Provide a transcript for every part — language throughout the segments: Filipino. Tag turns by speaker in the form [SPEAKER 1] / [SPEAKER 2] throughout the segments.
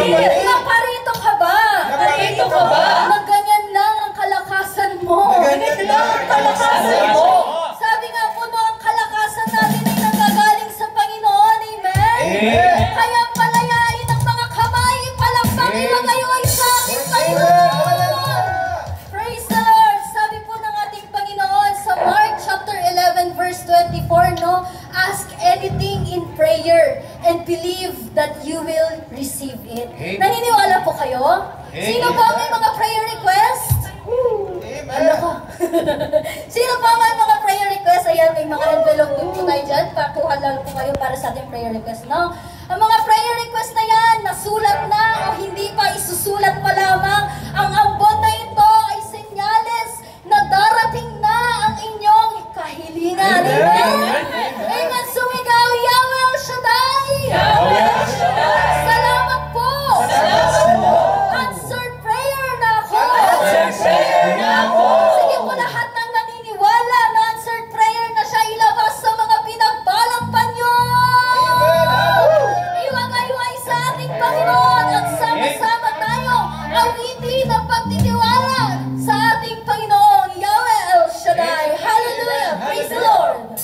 [SPEAKER 1] Naparito ka ba?
[SPEAKER 2] Naparito ka ba?
[SPEAKER 1] Na ganyan lang ang kalakasan mo.
[SPEAKER 2] Ganyan lang ang kalakasan mo.
[SPEAKER 1] Sabi nga po no, ang kalakasan natin ay nanggagaling sa Panginoon. Amen? Kaya palayain ang mga kamay, palakpakin mo kayo ay sa aking Panginoon. Praise the Lord. Sabi po ng ating Panginoon sa Mark chapter 11 verse 24, no? Ask anything in prayer and believe that you will receive it. Naniniwala po kayo? Sino po may mga prayer request? Ano ko? Sino po may mga prayer request? Ayan, may mga envelope din po tayo dyan. Pakuha lang po kayo para sa ating prayer request, no? Ang mga prayer request na yan, nasulat na o hindi pa, isusulat pa lamang. Ang ambon na ito ay senyales na darating na ang inyong kahilingan. Amen? Amen. Sumigaw, Yahweh El Shaddai!
[SPEAKER 2] Yahweh El Shaddai!
[SPEAKER 1] Salamat po!
[SPEAKER 2] Salamat po!
[SPEAKER 1] Answered prayer na ako!
[SPEAKER 2] Answered prayer na ako!
[SPEAKER 1] Sige po lahat ng naniniwala na answered prayer na siya, ilabas sa mga pinagbalang panyo! Iwagayway sa ating Panginoon at sama-sama tayo awitin ang pagtitiwala sa ating Panginoon, Yahweh El Shaddai. Hallelujah! Praise the Lord!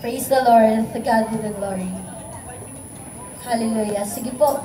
[SPEAKER 1] Praise the Lord. To God be the glory. Hallelujah. Sige po.